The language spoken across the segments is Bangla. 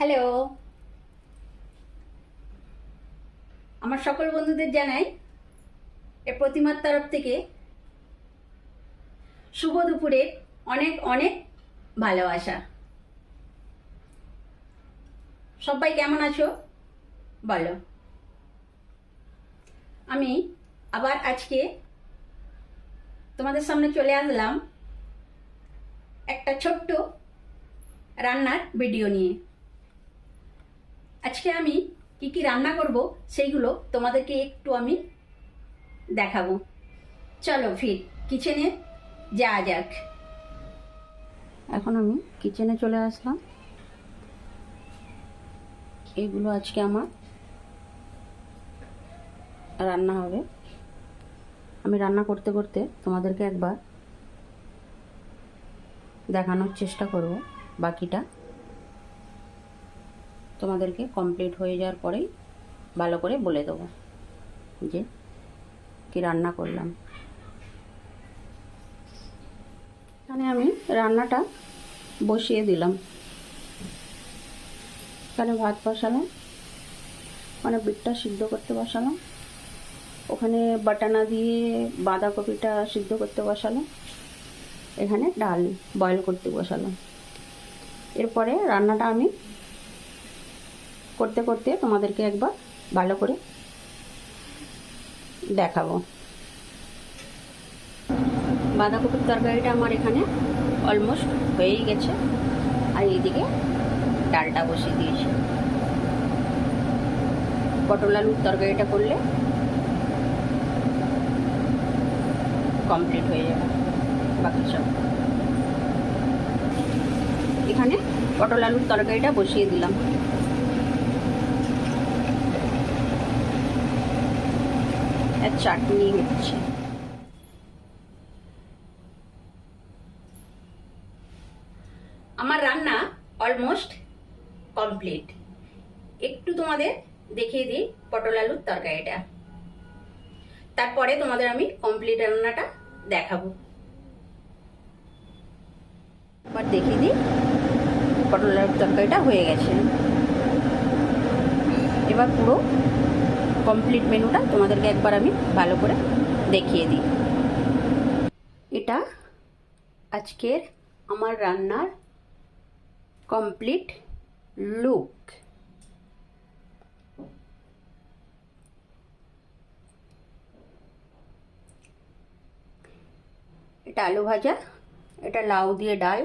হ্যালো, আমার সকল বন্ধুদের জানাই এ প্রতিমার তরফ থেকে শুভ দুপুরের অনেক অনেক ভালোবাসা। সবাই কেমন আছো বলো। আমি আবার আজকে তোমাদের সামনে চলে আসলাম একটা ছোট্ট রান্নার ভিডিও নিয়ে। আজকে আমি কি কি রান্না করব সেইগুলো তোমাদেরকে একটু আমি দেখাবো। চলো ফির কিচেনে যাওয়া যাক। এখন আমি কিচেনে চলে আসলাম। এগুলো আজকে আমার রান্না হবে। আমি রান্না করতে করতে তোমাদেরকে একবার দেখানোর চেষ্টা করব। বাকিটা তোমাদেরকে কমপ্লিট হয়ে যাওয়ার পরেই ভালো করে বলে দেবো যে কি রান্না করলাম। এখানে আমি রান্নাটা বসিয়ে দিলাম। এখানে ভাত বসালাম, মানে বিটটা সিদ্ধ করতে বসালাম। ওখানে বাটানা দিয়ে বাঁধাকপিটা সিদ্ধ করতে বসালাম। এখানে ডাল বয়েল করতে বসালাম। এরপরে রান্নাটা আমি করতে করতে তোমাদেরকে একবার ভালো করে দেখাবো। বাঁধাকপির তরকারিটা আমার এখানে অলমোস্ট হয়েই গেছে, আর এইদিকে ডালটা বসিয়ে দিয়েছি। পটল আলুর তরকারিটা করলে কমপ্লিট হয়ে যাবে বাকি সব। এখানে পটল আলুর তরকারিটা বসিয়ে দিলাম। আর চাটনি হচ্ছে। আমার রান্না অলমোস্ট কমপ্লিট। একটু তোমাদের দেখিয়ে দিই পটল আলুর তরকারিটা, তারপরে তোমাদের আমি কমপ্লিট রান্নাটা দেখাবো। এবার দেখিয়ে দিই পটল আলুর তরকারিটা হয়ে গেছে। এবার পুরো কমপ্লিট মেনুটা তোমাদেরকে একবার আমি ভালো করে দেখিয়ে দিই। এটা আজকের আমার রান্নার কমপ্লিট লুক। এটা আলু ভাজা, এটা লাউ দিয়ে ডাল,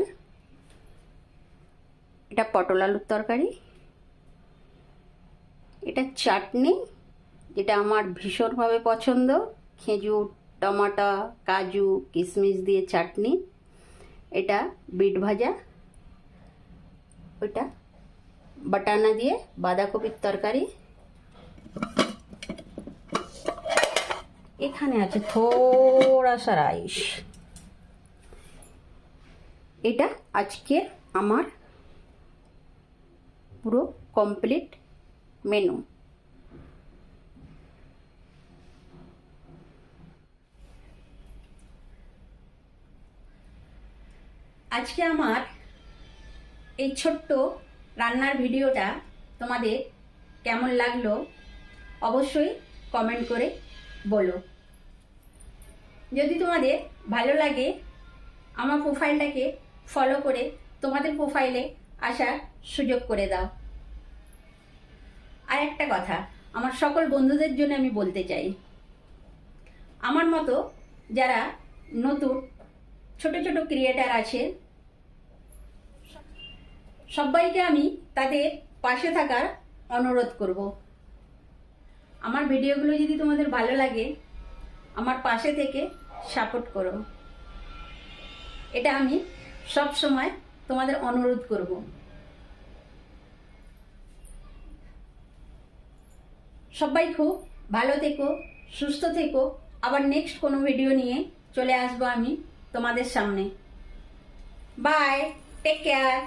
এটা পটল আলুর তরকারি, এটা চাটনি যেটা আমার ভীষণভাবে পছন্দ, খেজুর, টমাটো, কাজু, কিশমিশ দিয়ে চাটনি। এটা বিট ভাজা, ওইটা বাটানা দিয়ে বাঁধাকপির তরকারি। এখানে আছে থোড়া সা রাইস। এটা আজকে আমার পুরো কমপ্লিট মেনু। আজকে আমার এই ছোট্ট রান্নার ভিডিওটা তোমাদের কেমন লাগলো অবশ্যই কমেন্ট করে বলো। যদি তোমাদের ভালো লাগে আমার প্রোফাইলটাকে ফলো করে তোমাদের প্রোফাইলে আসার সুযোগ করে দাও। আর একটা কথা আমার সকল বন্ধুদের জন্য আমি বলতে চাই, আমার মতো যারা নতুন ছোট ছোট ক্রিয়েটার আছে সবাইকে আমি তাদের পাশে থাকার অনুরোধ করব। আমার ভিডিওগুলো যদি তোমাদের ভালো লাগে আমার পাশে থেকে সাপোর্ট করো, এটা আমি সব সময় তোমাদের অনুরোধ করব। সবাই খুব ভালো থেকো, সুস্থ থেকো। আবার নেক্সট কোনো ভিডিও নিয়ে চলে আসবো আমি তোমাদের সামনে। Bye, take care.